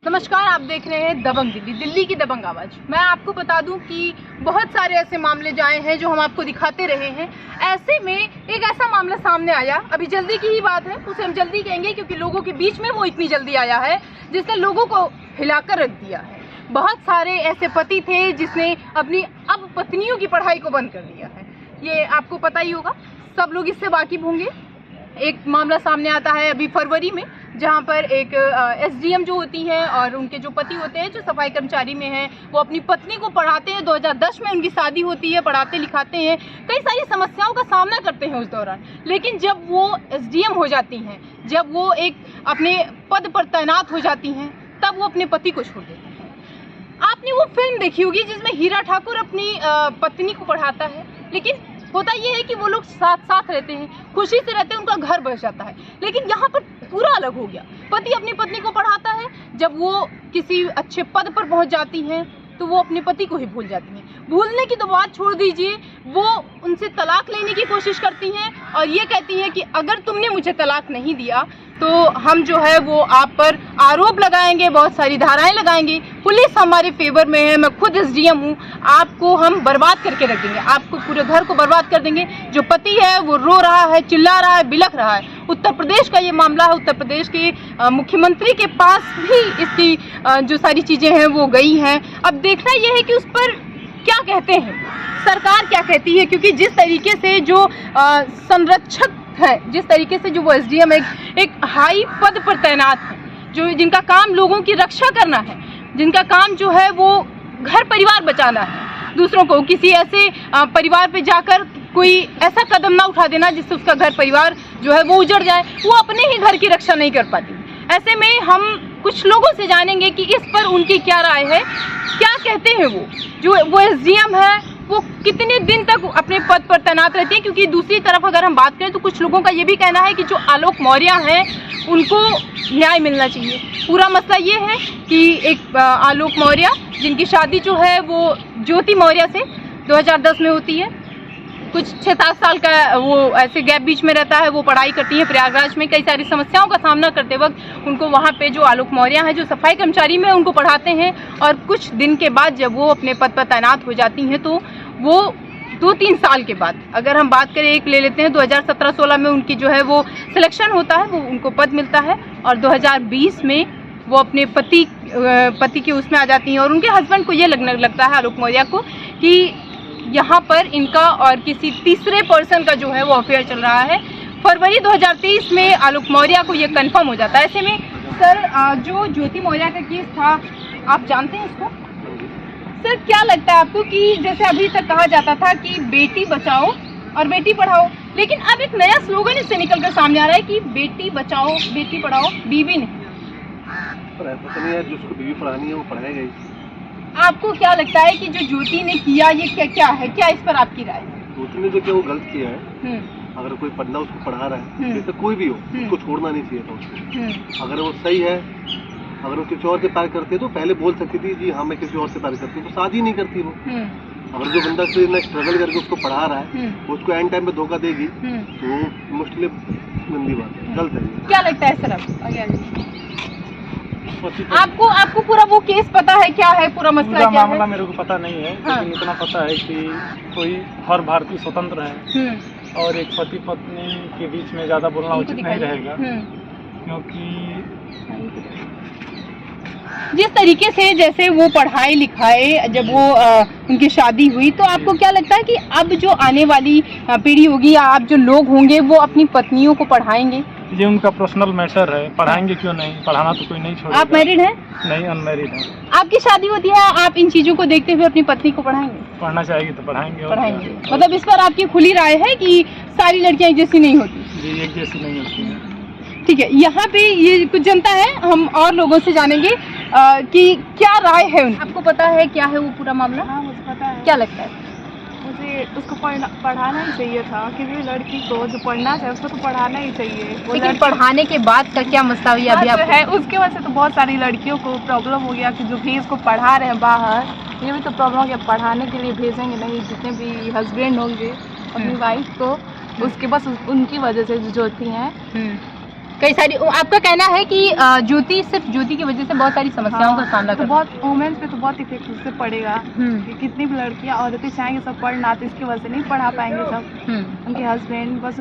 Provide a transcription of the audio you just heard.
नमस्कार, आप देख रहे हैं दबंग दिल्ली, दिल्ली की दबंग आवाज। मैं आपको बता दूं कि बहुत सारे ऐसे मामले जो आए हैं जो हम आपको दिखाते रहे हैं। ऐसे में एक ऐसा मामला सामने आया, अभी जल्दी की ही बात है, उसे हम जल्दी कहेंगे क्योंकि लोगों के बीच में वो इतनी जल्दी आया है जिसने लोगों को हिलाकर रख दिया है। बहुत सारे ऐसे पति थे जिसने अपनी अब पत्नियों की पढ़ाई को बंद कर दिया है। ये आपको पता ही होगा, सब लोग इससे वाकिफ होंगे। एक मामला सामने आता है अभी फरवरी में, जहां पर एक एसडीएम जो होती हैं और उनके जो पति होते हैं जो सफाई कर्मचारी में हैं, वो अपनी पत्नी को पढ़ाते हैं। 2010 में उनकी शादी होती है, पढ़ाते लिखाते हैं, कई सारी समस्याओं का सामना करते हैं उस दौरान। लेकिन जब वो एसडीएम हो जाती हैं, जब वो एक अपने पद पर तैनात हो जाती हैं, तब वो अपने पति को छोड़ देते हैं। आपने वो फिल्म देखी होगी जिसमें हीरा ठाकुर अपनी पत्नी को पढ़ाता है, लेकिन होता ये है कि वो लोग साथ साथ रहते हैं, खुशी से रहते हैं, उनका घर बस जाता है। लेकिन यहाँ पर पूरा अलग हो गया। पति अपनी पत्नी को पढ़ाता है, जब वो किसी अच्छे पद पर पहुंच जाती हैं तो वो अपने पति को ही भूल जाती हैं। भूलने की तो बात छोड़ दीजिए, वो उनसे तलाक लेने की कोशिश करती हैं और ये कहती हैं कि अगर तुमने मुझे तलाक नहीं दिया तो हम जो है वो आप पर आरोप लगाएंगे, बहुत सारी धाराएं लगाएंगे, पुलिस हमारे फेवर में है, मैं खुद एसडीएम हूँ, आपको हम बर्बाद करके रख देंगे, आपको पूरे घर को बर्बाद कर देंगे। जो पति है वो रो रहा है, चिल्ला रहा है, बिलख रहा है। उत्तर प्रदेश का ये मामला है, उत्तर प्रदेश के मुख्यमंत्री के पास भी इसकी जो सारी चीज़ें हैं वो गई हैं। अब देखना ये है कि उस पर क्या कहते हैं, सरकार क्या कहती है, क्योंकि जिस तरीके से जो संरक्षक है, जिस तरीके से जो वो एसडीएम एक हाई पद पर तैनात है, जो जिनका काम लोगों की रक्षा करना है, जिनका काम जो है वो घर परिवार बचाना है, दूसरों को किसी ऐसे परिवार पे जाकर कोई ऐसा कदम ना उठा देना जिससे उसका घर परिवार जो है वो उजड़ जाए, वो अपने ही घर की रक्षा नहीं कर पाती। ऐसे में हम कुछ लोगों से जानेंगे कि इस पर उनकी क्या राय है, क्या कहते हैं वो एसडीएम है, वो कितने दिन तक अपने पद पर तैनात रहती है। क्योंकि दूसरी तरफ अगर हम बात करें तो कुछ लोगों का ये भी कहना है कि जो आलोक मौर्य हैं उनको न्याय मिलना चाहिए। पूरा मसला ये है कि एक आलोक मौर्य जिनकी शादी जो है वो ज्योति मौर्य से 2010 में होती है, कुछ 6-7 साल का वो ऐसे गैप बीच में रहता है, वो पढ़ाई करती हैं प्रयागराज में। कई सारी समस्याओं का सामना करते वक्त उनको वहाँ पे जो आलोक मौर्य हैं जो सफाई कर्मचारी में उनको पढ़ाते हैं, और कुछ दिन के बाद जब वो अपने पद पर तैनात हो जाती हैं तो वो 2-3 साल के बाद, अगर हम बात करें एक ले लेते हैं, 2017-16 में उनकी जो है वो सिलेक्शन होता है, वो उनको पद मिलता है, और 2020 में वो अपने पति के उसमें आ जाती हैं। और उनके हस्बैंड को ये लगने लगता है, आलोक मौर्य को, कि यहाँ पर इनका और किसी तीसरे पर्सन का जो है वो अफेयर चल रहा है। फरवरी 2023 में आलोक मौर्य को ये कंफर्म हो जाता है। ऐसे में सर, जो ज्योति मौर्य का केस था, आप जानते हैं इसको? सर, क्या लगता है आपको कि जैसे अभी तक कहा जाता था कि बेटी बचाओ और बेटी पढ़ाओ, लेकिन अब एक नया स्लोगन इससे निकल कर सामने आ रहा है कि बेटी बचाओ बेटी पढ़ाओ, बीवी नहीं। पर ऐसा तो नहीं है, जिसको बीवी पढ़ानी है वो पढ़ाएगा ही। आपको क्या लगता है कि जो ज्योति ने किया ये क्या है, क्या इस पर आपकी राय? ज्योति ने जो क्या वो गलत किया है। अगर कोई पढ़ना उसको पढ़ा रहा है, जैसे कोई भी हो, उसको छोड़ना नहीं चाहिए था उसको। अगर वो सही है, अगर वो किसी और से प्यार करती है तो पहले बोल सकती थी जी हाँ मैं किसी और से प्यार करती हूँ, तो शादी नहीं करती वो। अगर जो बंदा से स्ट्रगल करके उसको पढ़ा रहा है वो उसको एंड टाइम पे धोखा देगी तो मुश्किल गंदी बात है, गलत है। क्या लगता है सर आपको पूरा वो केस पता है, क्या है पूरा मसला, क्या मामला मेरे को पता नहीं है, लेकिन इतना पता है कि कोई हर भारतीय स्वतंत्र है और एक पति पत्नी के बीच में ज्यादा बोलना उचित नहीं रहेगा, क्योंकि जिस तरीके से जैसे वो पढ़ाए लिखाए, जब वो उनकी शादी हुई, तो आपको क्या लगता है कि अब जो आने वाली पीढ़ी होगी या आप जो लोग होंगे वो अपनी पत्नियों को पढ़ाएंगे? ये उनका पर्सनल मैटर है, पढ़ाएंगे क्यों नहीं, पढ़ाना तो कोई नहीं छोड़ेगा। आप मैरिड हैं? नहीं, अनमैरिड है। आपकी शादी होती है, आप इन चीजों को देखते हुए अपनी पत्नी को पढ़ाएंगे? पढ़ना चाहेगी तो पढ़ाएंगे। मतलब इस पर आपकी खुली राय है कि सारी लड़कियां एक जैसी नहीं होती? जी, एक जैसी नहीं होती है। ठीक है, यहाँ पे ये कुछ जनता है, हम और लोगों से जानेंगे कि क्या राय है उनकी। आपको पता है क्या है वो पूरा मामला? हाँ, मुझे पता है। क्या लगता है? मुझे उसको पढ़ाना ही चाहिए था, किसी लड़की को जो पढ़ना चाहिए उसको तो पढ़ाना ही चाहिए। लेकिन पढ़ाने के बाद का क्या मसला हुई अभी आपको? है उसके वजह से तो बहुत सारी लड़कियों को प्रॉब्लम हो गया कि जो भी इसको पढ़ा रहे हैं बाहर, ये भी तो प्रॉब्लम हो गया, पढ़ाने के लिए भेजेंगे नहीं, जितने भी हस्बैंड होंगे अपनी वाइफ को, उसके बस उनकी वजह से जो होती हैं कई सारी आपका कहना है कि ज्योति सिर्फ ज्योति की वजह से बहुत सारी समस्याओं का सामना तो कर बहुत वुमेन्स पे तो बहुत इफेक्ट उससे पड़ेगा कि कितनी भी लड़कियां औरतें चाहेंगे सब पढ़ना तो इसकी वजह से नहीं पढ़ा पाएंगे सब उनके हस्बैंड बस